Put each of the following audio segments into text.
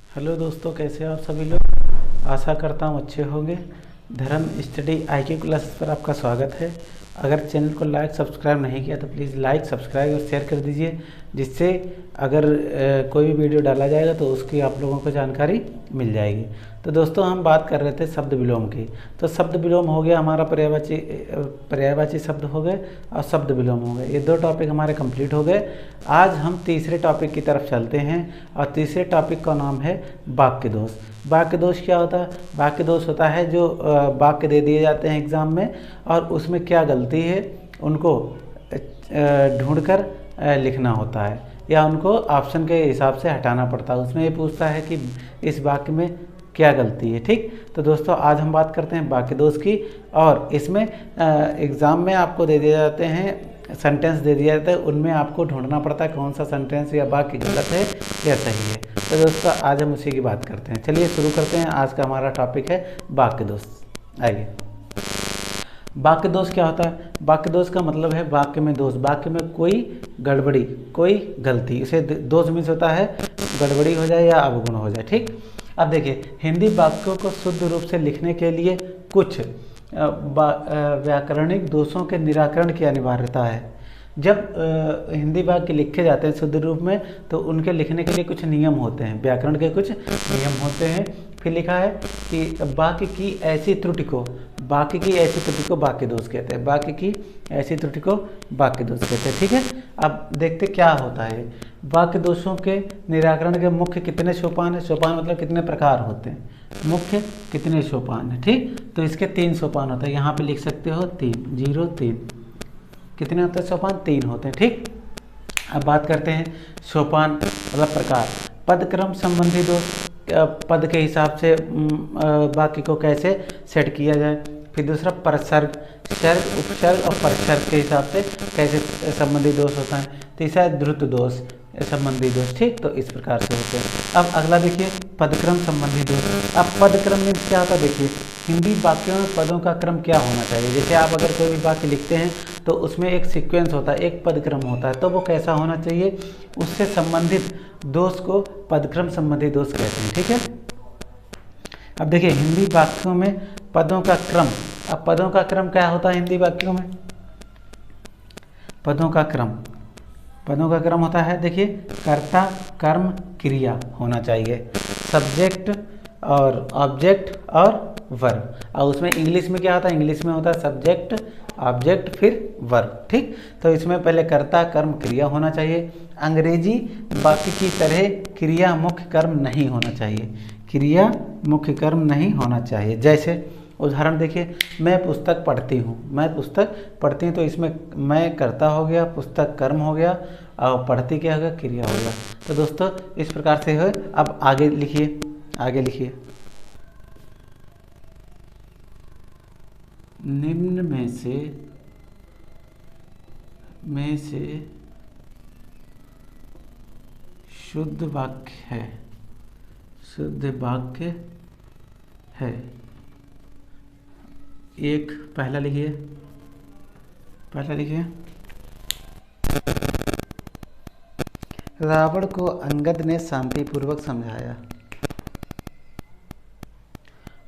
Hello दोस्तों, कैसे हैं आप सभी लोग। आशा करता हूँ अच्छे होंगे। धर्म स्टडी IQ क्लासेस पर आपका स्वागत है। अगर चैनल को लाइक सब्सक्राइब नहीं किया तो प्लीज़ लाइक सब्सक्राइब और शेयर कर दीजिए, जिससे अगर कोई भी वीडियो डाला जाएगा तो उसकी आप लोगों को जानकारी मिल जाएगी। तो दोस्तों, हम बात कर रहे थे शब्द विलोम की। तो शब्द विलोम हो गया हमारा, पर्यायवाची शब्द हो गए और शब्द विलोम हो गए। ये दो टॉपिक हमारे कंप्लीट हो गए। आज हम तीसरे टॉपिक की तरफ चलते हैं और तीसरे टॉपिक का नाम है वाक्य दोष। वाक्य दोष क्या होता है? वाक्य दोष होता है जो वाक्य दे दिए जाते हैं एग्ज़ाम में और उसमें क्या गलती है उनको ढूंढकर लिखना होता है, या उनको ऑप्शन के हिसाब से हटाना पड़ता है। उसमें ये पूछता है कि इस वाक्य में क्या गलती है। ठीक, तो दोस्तों आज हम बात करते हैं वाक्य दोष की। और इसमें एग्ज़ाम में आपको दे दिए जाते हैं, सेंटेंस दे दिया जाता है, उनमें आपको ढूंढना पड़ता है कौन सा सेंटेंस या वाक्य गलत है या सही है। तो दोस्तों आज हम उसी की बात करते हैं। चलिए शुरू करते हैं। आज का हमारा टॉपिक है वाक्य दोष। आइए, वाक्य दोष क्या होता है? वाक्य दोष का मतलब है वाक्य में दोष, वाक्य में कोई गड़बड़ी, कोई गलती। इसे दोष मीन्स होता है गड़बड़ी हो जाए या अवगुण हो जाए। ठीक, अब देखिए, हिंदी वाक्यों को शुद्ध रूप से लिखने के लिए कुछ व्याकरणिक दोषों के निराकरण की अनिवार्यता है। जब हिंदी वाक्य लिखे जाते हैं शुद्ध रूप में तो उनके लिखने के लिए कुछ नियम होते हैं, व्याकरण के कुछ नियम होते हैं। फिर लिखा है कि वाक्य की ऐसी त्रुटि को वाक्य दोष कहते हैं। वाक्य की ऐसी त्रुटि को वाक्य दोष कहते हैं। ठीक है, अब देखते क्या होता है। वाक्य दोषों के निराकरण के मुख्य कितने सोपान है? सोपान मतलब कितने प्रकार होते हैं, मुख्य कितने सोपान है। ठीक, तो इसके 3 सोपान होते हैं। यहाँ पे लिख सकते हो 3 कितने होते हैं सोपान? 3 होते हैं। ठीक, अब बात करते हैं सोपान मतलब प्रकार। पदक्रम संबंधी दोष, पद के हिसाब से वाक्य को कैसे सेट किया जाए। फिर दूसरा परसर्ग, सर्ग उपसर्ग और परसर्ग के हिसाब से कैसे संबंधी दोष होता है। तीसरा द्रुत दोष संबंधी दोष। ठीक, तो इस प्रकार से होते हैं। अब अगला देखिए, पदक्रम संबंधी दोष। अब पदक्रम में क्या होता है? देखिए, हिंदी वाक्यों में पदों का क्रम क्या होना चाहिए। जैसे आप अगर कोई भी वाक्य लिखते हैं तो उसमें एक सीक्वेंस होता है, एक पदक्रम होता है, तो वो कैसा होना चाहिए? उससे संबंधित दोष को पदक्रम संबंधी दोष कहते हैं। ठीक है, अब देखिए हिंदी वाक्यों में पदों का क्रम। अब पदों का क्रम क्या होता है हिंदी वाक्यों में? पदों का क्रम होता है, देखिए, कर्ता कर्म क्रिया होना चाहिए, सब्जेक्ट और ऑब्जेक्ट और वर्ब। और उसमें इंग्लिश में क्या होता है? इंग्लिश में होता है सब्जेक्ट ऑब्जेक्ट फिर वर्ब। ठीक, तो इसमें पहले कर्ता कर्म क्रिया होना चाहिए। अंग्रेजी वाक्य की तरह क्रिया मुख्य कर्म नहीं होना चाहिए, क्रिया मुख्य कर्म नहीं होना चाहिए। जैसे उदाहरण देखिए, मैं पुस्तक पढ़ती हूँ, तो इसमें मैं कर्ता हो गया, पुस्तक कर्म हो गया और पढ़ती क्या होगा? क्रिया हो गया। तो दोस्तों इस प्रकार से है। अब आगे लिखिए, निम्न में से शुद्ध वाक्य है। एक पहला लिखिए, रावण को अंगद ने शांतिपूर्वक समझाया।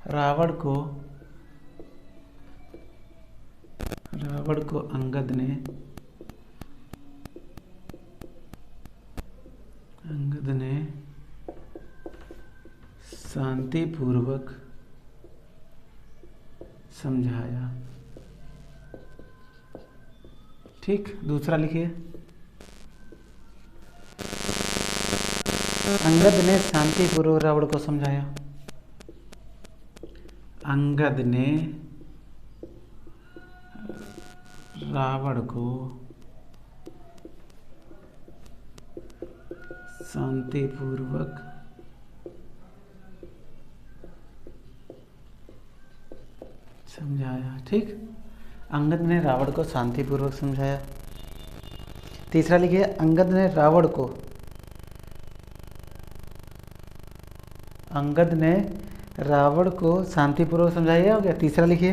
रावण को अंगद ने शांतिपूर्वक समझाया। ठीक, दूसरा लिखिए, अंगद ने शांतिपूर्वक रावण को समझाया। अंगद ने रावण को शांतिपूर्वक समझाया। ठीक, अंगद ने रावण को शांतिपूर्वक समझाया। तीसरा लिखिए, अंगद ने रावण को शांतिपूर्वक समझाया हो गया। तीसरा लिखिए,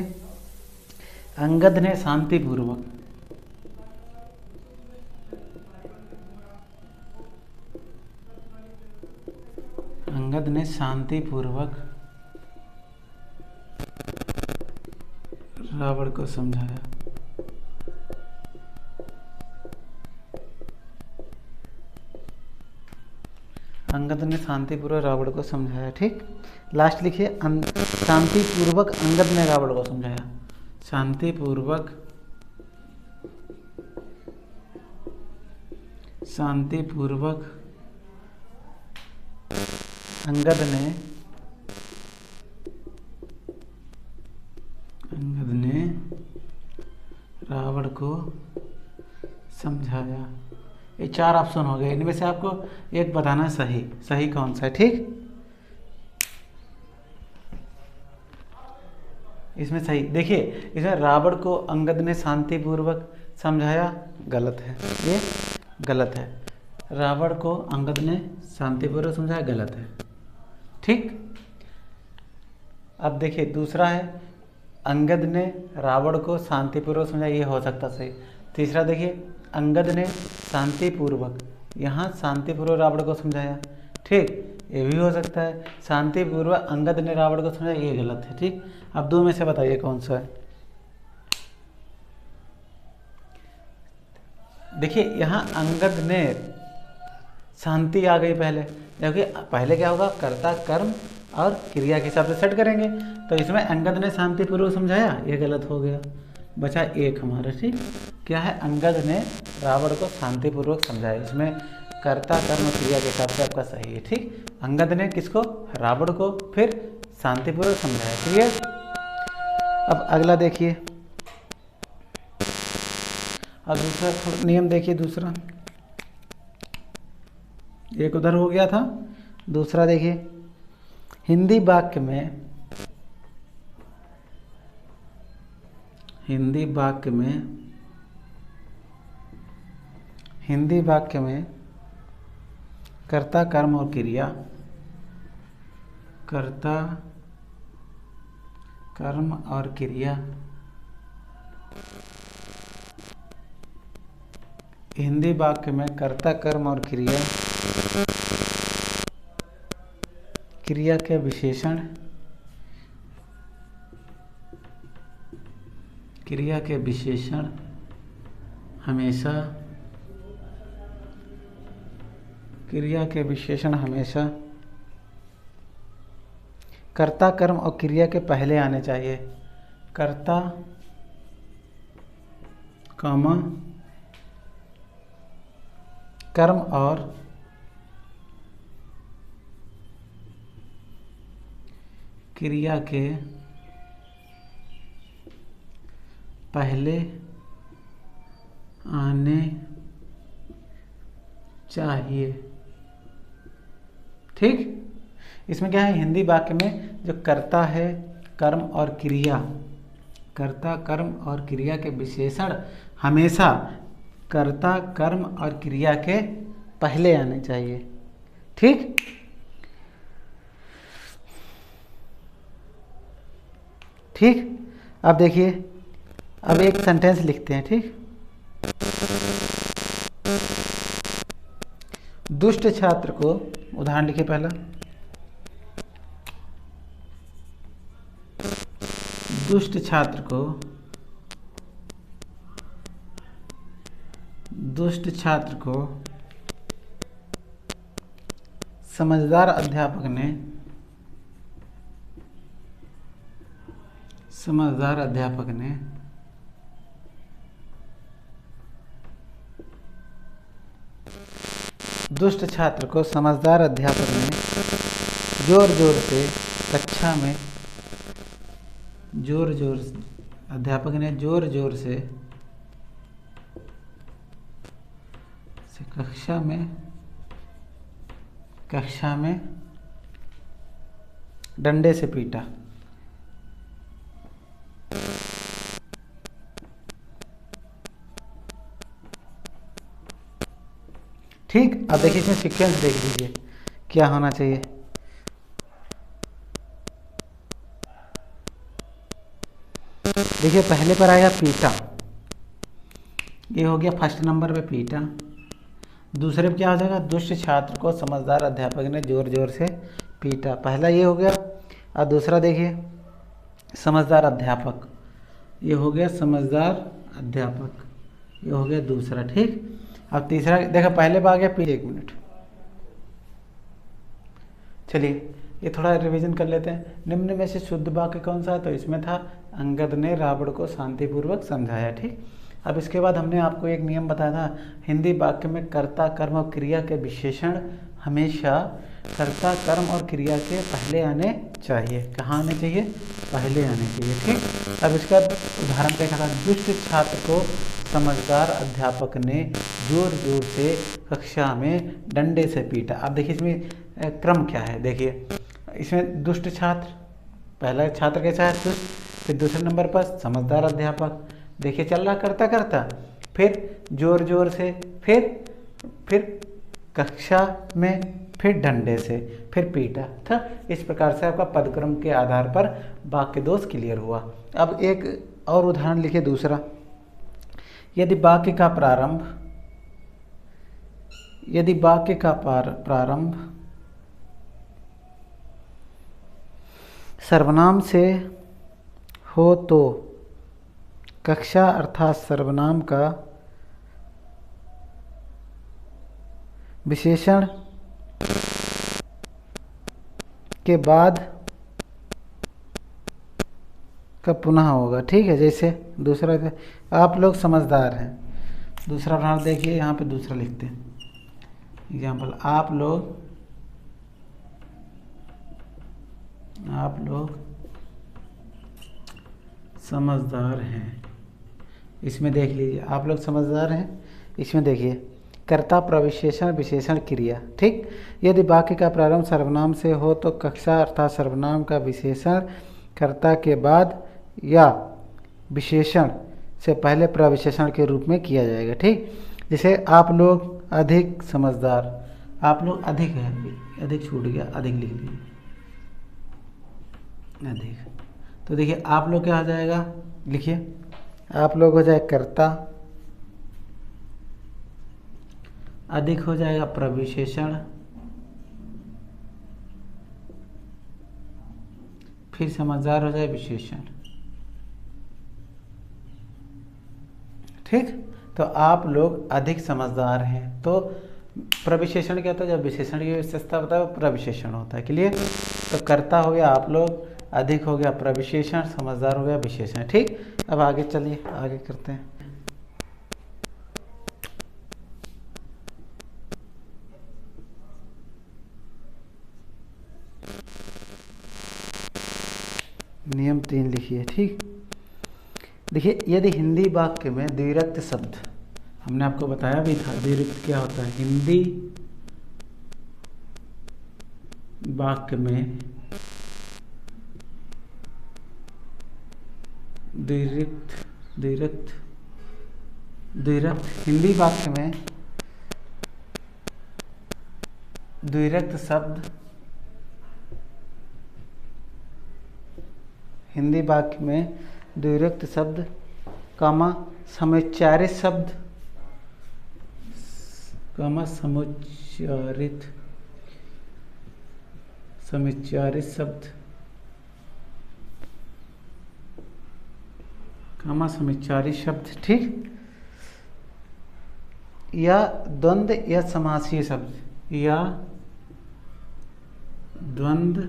अंगद ने शांतिपूर्वक अंगद ने शांतिपूर्वक रावण को समझाया। अंगद ने शांतिपूर्वक रावण को समझाया। ठीक, लास्ट लिखिए शांतिपूर्वक अंगद ने रावण को समझाया। शांतिपूर्वक अंगद ने रावण को समझाया। ये 4 ऑप्शन हो गए, इनमें से आपको एक बताना सही कौन सा है। ठीक, इसमें सही देखिए, इसमें रावण को अंगद ने शांतिपूर्वक समझाया, गलत है, ये गलत है। रावण को अंगद ने शांतिपूर्वक समझाया, गलत है। ठीक, अब देखिए दूसरा है अंगद ने रावण को शांतिपूर्वक समझाया, ये हो सकता सही। तीसरा देखिए अंगद ने शांतिपूर्वक, यहाँ शांतिपूर्वक रावण को समझाया। ठीक, ये भी हो सकता है। शांतिपूर्वक अंगद ने रावण को समझाया, ये गलत है। ठीक, अब 2 में से बताइए कौन सा है। देखिए यहाँ अंगद ने, शांति आ गई पहले, जबकि पहले क्या होगा, कर्ता कर्म और क्रिया के हिसाब से सेट करेंगे। तो इसमें अंगद ने शांतिपूर्वक समझाया, ये गलत हो गया, बचा एक हमारा। ठीक, क्या है, अंगद ने रावण को शांतिपूर्वक समझाया, इसमें कर्ता कर्म और क्रिया के हिसाब से आपका सही है। ठीक, अंगद ने किसको, रावण को, फिर शांतिपूर्वक समझाया। क्लियर। अब अगला देखिए, अब दूसरा थोड़ा नियम देखिए। दूसरा एक उधर हो गया था, दूसरा देखिए, हिंदी वाक्य में कर्ता कर्म और क्रिया, कर्ता कर्म और क्रिया, हिंदी वाक्य में कर्ता कर्म और क्रिया, क्रिया के विशेषण, क्रिया के विशेषण हमेशा कर्ता कर्म और क्रिया के पहले आने चाहिए। कर्ता कॉमा कर्म और क्रिया के पहले आने चाहिए। ठीक, इसमें क्या है, हिंदी वाक्य में जो कर्ता है, कर्म और क्रिया, कर्ता कर्म और क्रिया के विशेषण हमेशा कर्ता कर्म और क्रिया के पहले आने चाहिए। ठीक, ठीक, अब देखिए, अब एक सेंटेंस लिखते हैं। ठीक, दुष्ट छात्र को, उदाहरण लिखिए पहला, दुष्ट छात्र को समझदार अध्यापक ने दुष्ट छात्र को समझदार अध्यापक ने जोर जोर से कक्षा में, अध्यापक ने जोर जोर से कक्षा में डंडे से पीटा। ठीक, अब देखिए इसमें सीक्वेंस देख लीजिए क्या होना चाहिए। देखिए पहले पर आएगा पीटा, ये हो गया फर्स्ट नंबर पे पीटा। दूसरे पे क्या हो जाएगा, दुष्ट छात्र को समझदार अध्यापक ने जोर जोर से पीटा, पहला ये हो गया। और दूसरा देखिए समझदार अध्यापक, ये हो गया समझदार अध्यापक, ये हो गया दूसरा। ठीक, अब तीसरा देखो, पहले पे आ गया एक मिनट, चलिए ये थोड़ा रिवीजन कर लेते हैं। निम्न में से शुद्ध वाक्य कौन सा है, तो इसमें था अंगद ने रावण को शांतिपूर्वक समझाया। ठीक, अब इसके बाद हमने आपको एक नियम बताया था, हिंदी वाक्य में कर्ता कर्म और क्रिया के विशेषण हमेशा कर्ता कर्म और क्रिया के पहले आने चाहिए। कहाँ आने चाहिए, पहले आने चाहिए। ठीक, अब इसका उदाहरण देखा था, दुष्ट छात्र को समझदार अध्यापक ने जोर जोर से कक्षा में डंडे से पीटा। अब देखिए इसमें क्रम क्या है, देखिए इसमें दुष्ट छात्र, पहला छात्र कैसा है, दुष्ट, फिर दूसरे नंबर पर समझदार अध्यापक, देखिए चल रहा करता करता, फिर जोर जोर से, फिर कक्षा में, फिर डंडे से, फिर पीटा था। इस प्रकार से आपका पदक्रम के आधार पर वाक्य दोष क्लियर हुआ। अब एक और उदाहरण लिखिए दूसरा, यदि वाक्य का प्रारंभ सर्वनाम से हो तो कक्षा अर्थात सर्वनाम का विशेषण के बाद का पुनः होगा। ठीक है, जैसे दूसरा, आप लोग समझदार हैं, दूसरा उदाहरण देखिए, यहाँ पे दूसरा लिखते हैं एग्जाम्पल, आप लोग समझदार हैं। इसमें देख लीजिए, आप लोग समझदार हैं, इसमें देखिए कर्ता प्रविशेषण विशेषण क्रिया। ठीक, यदि वाक्य का प्रारंभ सर्वनाम से हो तो कक्षा अर्थात सर्वनाम का विशेषण कर्ता के बाद या विशेषण से पहले प्रविशेषण के रूप में किया जाएगा। ठीक, जैसे आप लोग अधिक समझदार, आप लोग अधिक है, अधिक छूट गया, अधिक लिख लीजिए, अधिक, तो देखिए आप लोग क्या हो जाएगा, लिखिए आप लोग हो जाए कर्ता, अधिक हो जाएगा प्रविशेषण, फिर समझदार हो जाए विशेषण। ठीक, तो आप लोग अधिक समझदार हैं, तो प्रविशेषण क्या होता है, जब विशेषण की विशेषता होता है वो प्रविशेषण होता है। क्लियर, तो कर्ता हो गया आप लोग, अधिक हो गया प्रविशेषण, समझदार हो गया विशेषण। ठीक, अब आगे चलिए, आगे करते हैं। नियम 3 लिखिए। ठीक, देखिए यदि हिंदी वाक्य में द्विरक्त शब्द, हमने आपको बताया भी था द्विरक्त क्या होता है, हिंदी वाक्य में द्विरक्त हिंदी वाक्य में द्विरक्त शब्द, हिंदी वाक्य में द्विरक्त शब्द कामा समुच्चारित शब्द, कामा समुच्चारित शब्द, कामा समुच्चारित शब्द। ठीक, या द्वंद्व या समासीय शब्द, या द्वंद्व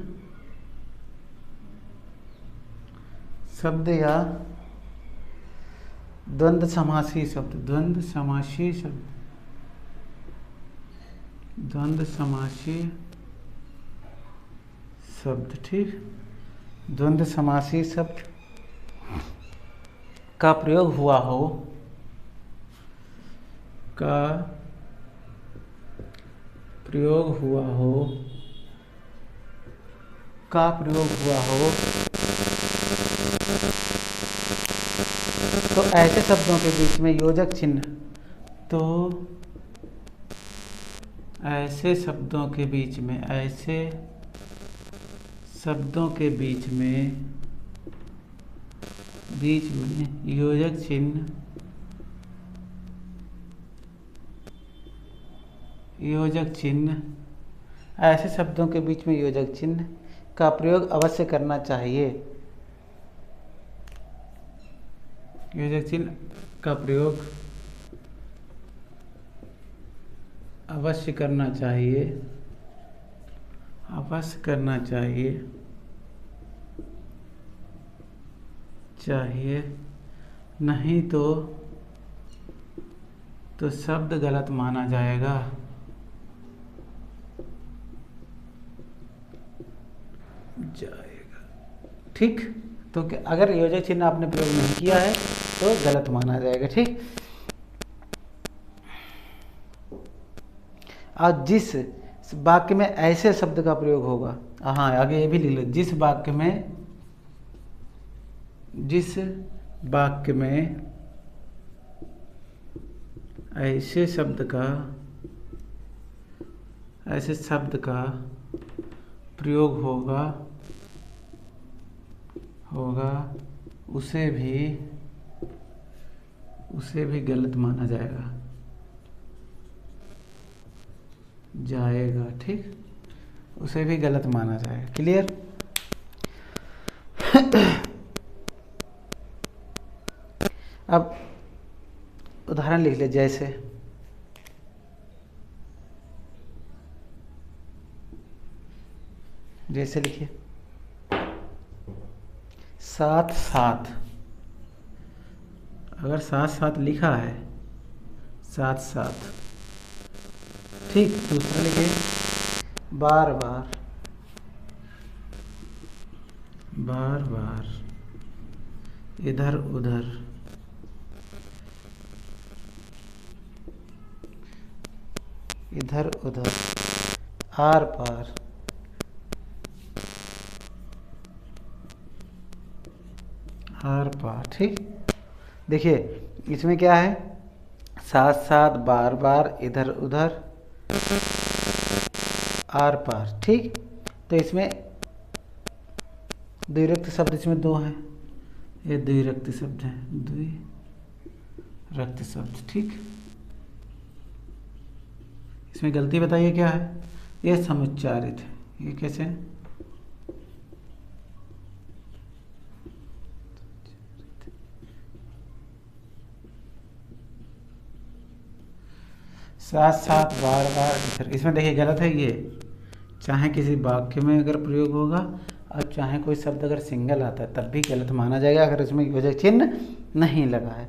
शब्द या द्वंद्व समासीय शब्द, द्वंद्व समासीय शब्द, द्वंद्व समासीय शब्द। ठीक, द्वंद्व समासीय शब्द का प्रयोग हुआ हो, का प्रयोग हुआ हो तो ऐसे शब्दों के बीच में योजक चिन्ह, तो ऐसे शब्दों के बीच में, ऐसे शब्दों के बीच में योजक चिन्ह, ऐसे शब्दों के बीच में योजक चिन्ह का प्रयोग अवश्य करना चाहिए। योजक चिन्ह का प्रयोग अवश्य करना चाहिए, अवश्य करना चाहिए, नहीं तो शब्द गलत माना जाएगा। ठीक, तो अगर योजक चिन्ह आपने प्रयोग नहीं किया है तो गलत माना जाएगा। ठीक, और जिस वाक्य में ऐसे शब्द का प्रयोग होगा, हाँ आगे ये भी लिख लो, जिस वाक्य में ऐसे शब्द का प्रयोग होगा उसे भी गलत माना जाएगा। ठीक, उसे भी गलत माना जाएगा। क्लियर? अब उदाहरण लिख ले, जैसे लिखिए, साथ साथ, अगर साथ साथ लिखा है, साथ साथ। ठीक, दूसरा लिखिए, बार बार, बार बार, इधर उधर, इधर उधर, आर पार, आर पार। ठीक, देखिए इसमें क्या है, साथ साथ, बार बार, इधर उधर, आर पार। ठीक, तो इसमें द्विरक्त शब्द इसमें दो हैं, ये द्विरक्त शब्द हैं, द्विरक्त शब्द। ठीक, इसमें गलती बताइए क्या है, ये समुच्चारित है। ये कैसे है? साथ साथ, बार बार, इधर, इसमें देखिए गलत है ये। चाहे किसी वाक्य में अगर प्रयोग होगा और चाहे कोई शब्द अगर सिंगल आता है तब भी गलत माना जाएगा अगर इसमें योजक चिन्ह नहीं लगा है।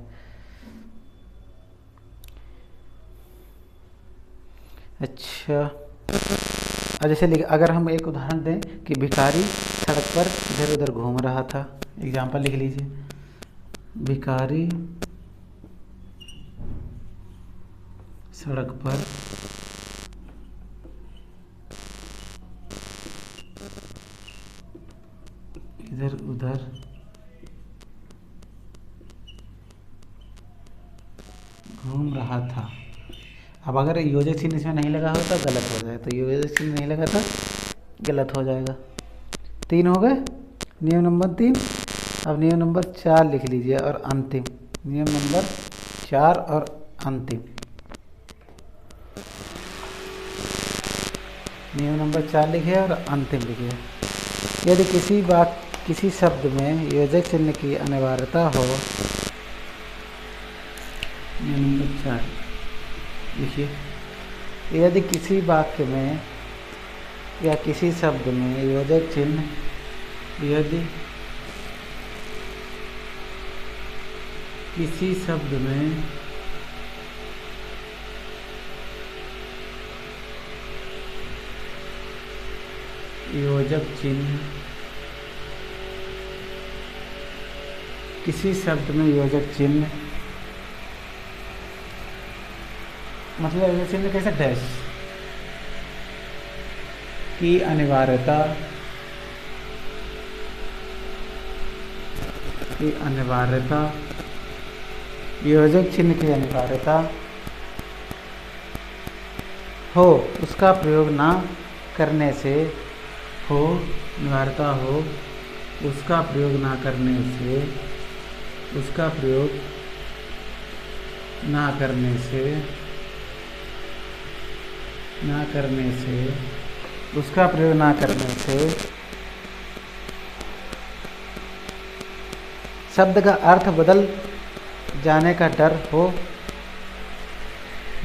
अच्छा, और जैसे अगर हम एक उदाहरण दें कि भिखारी सड़क पर इधर उधर घूम रहा था, एग्जाम्पल लिख लीजिए, भिखारी सड़क पर इधर उधर घूम रहा था। अब अगर योजक चिन्ह इसमें नहीं लगा हो तो गलत हो जाएगा, तो योजक चिन्ह नहीं लगा तो गलत हो जाएगा। 3 हो गए, नियम नंबर 3। अब नियम नंबर 4 लिख लीजिए और अंतिम, नियम नंबर 4 और अंतिम। नियम नंबर 4 लिखिए और अंतिम लिखिए। यदि किसी शब्द में योजक चिन्ह की अनिवार्यता हो, नियम नंबर 4 लिखिए, यदि किसी वाक्य में या किसी शब्द में योजक चिन्ह, यदि किसी शब्द में योजक चिन्ह, किसी शब्द में योजक चिन्ह, मतलब योजक चिन्ह कैसे, डैश की अनिवार्यता, योजक चिन्ह की अनिवार्यता हो, उसका प्रयोग ना करने से हो, अनिवार्यता हो, उसका प्रयोग ना करने से, उसका प्रयोग ना करने से उसका प्रयोग ना करने से शब्द का अर्थ बदल जाने का डर हो,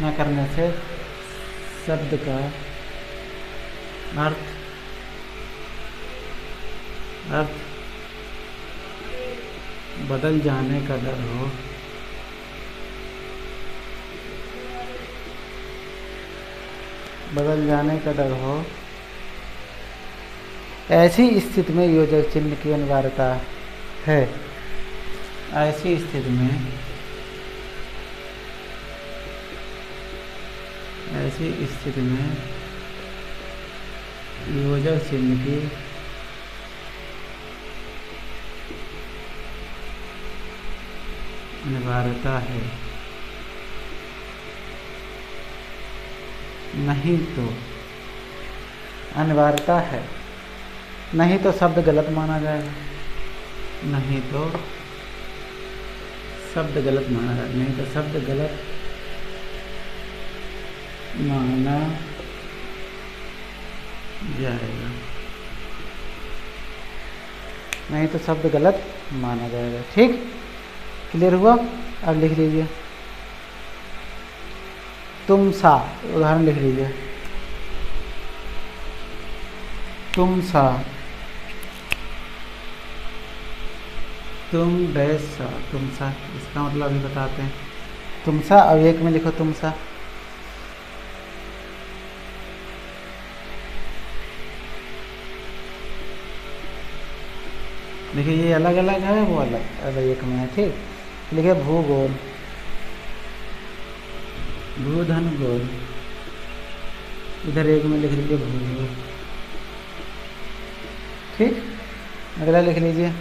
न करने से शब्द का अर्थ बदल जाने का डर हो, ऐसी स्थिति में योजक चिन्ह की अनिवार्यता है। ऐसी स्थिति में योजक चिन्ह की अनिवार्यता है, नहीं तो अनिवार्यता है, नहीं तो शब्द गलत माना जाएगा, नहीं तो शब्द गलत माना जाएगा। ठीक, क्लियर हुआ? अब लिख लीजिए तुम सा, उदाहरण लिख लीजिए तुम सा, तुम डैश सा, तुम सा, इसका मतलब अभी बताते हैं। तुम सा, अब एक में लिखो तुम सा। देखिए ये अलग अलग है, वो अलग अलग एक में है। ठीक, लिखे भूगोल, भूधन गोल, इधर एक में लिख लीजिए भूगोल। ठीक, अगला लिख लीजिए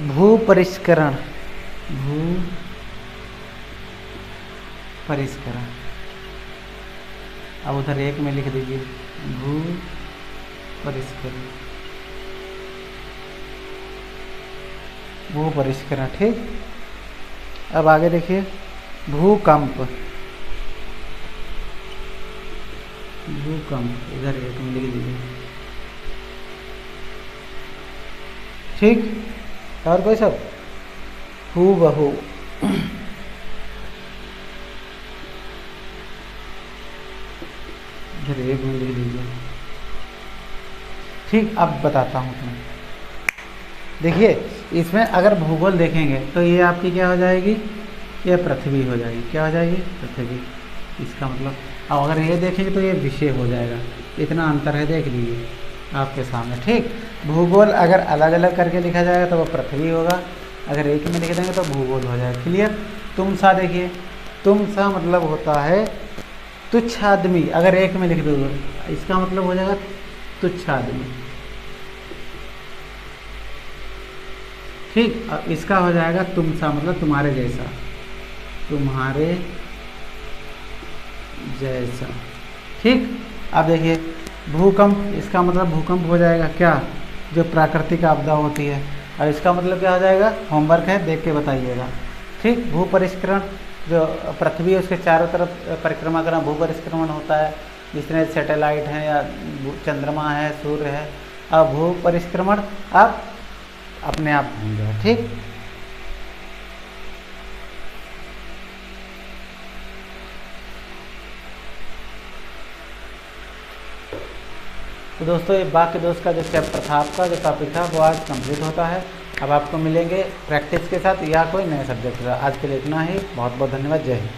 भू परिष्करण, अब उधर एक में लिख दीजिए भू परिष्करण। ठीक, अब आगे देखिए भूकंप, इधर एक में लिख दीजिए। ठीक, और कोई सब हूबहू, इधर एक में लिख दीजिए। ठीक, अब बताता हूँ तुम्हें। देखिए इसमें अगर भूगोल देखेंगे तो ये आपकी क्या हो जाएगी, ये पृथ्वी हो जाएगी। क्या हो जाएगी? पृथ्वी। इसका मतलब अब अगर ये देखेंगे तो ये विषय हो जाएगा। इतना अंतर है, देख लीजिए आपके सामने। ठीक, भूगोल अगर अलग अलग करके लिखा जाएगा तो वो पृथ्वी होगा, अगर एक में लिख देंगे तो भूगोल हो जाएगा। क्लियर? तुम सा देखिए, तुम सा मतलब होता है तुच्छ आदमी, अगर एक में लिख दोगे इसका मतलब हो जाएगा तुच्छ आदमी। ठीक, अब इसका हो जाएगा तुम सा मतलब तुम्हारे जैसा, ठीक। अब देखिए भूकंप, इसका मतलब भूकंप हो जाएगा क्या, जो प्राकृतिक आपदा होती है। और इसका मतलब क्या हो जाएगा, होमवर्क है, देख के बताइएगा। ठीक, भू परिष्करण, जो पृथ्वी है उसके चारों तरफ परिक्रमा करना भू परिष्करण होता है, जिसमें सैटेलाइट है या चंद्रमा है, सूर्य है। अब भू परिष्क्रमण अब अपने आप घूम जाए। ठीक, तो दोस्तों ये वाक्य दोष का जो चैप्टर था, आपका जो टॉपिक था वो आज कंप्लीट होता है। अब आपको मिलेंगे प्रैक्टिस के साथ या कोई नए सब्जेक्ट का। आज के लिए इतना ही, बहुत बहुत धन्यवाद, जय हिंद।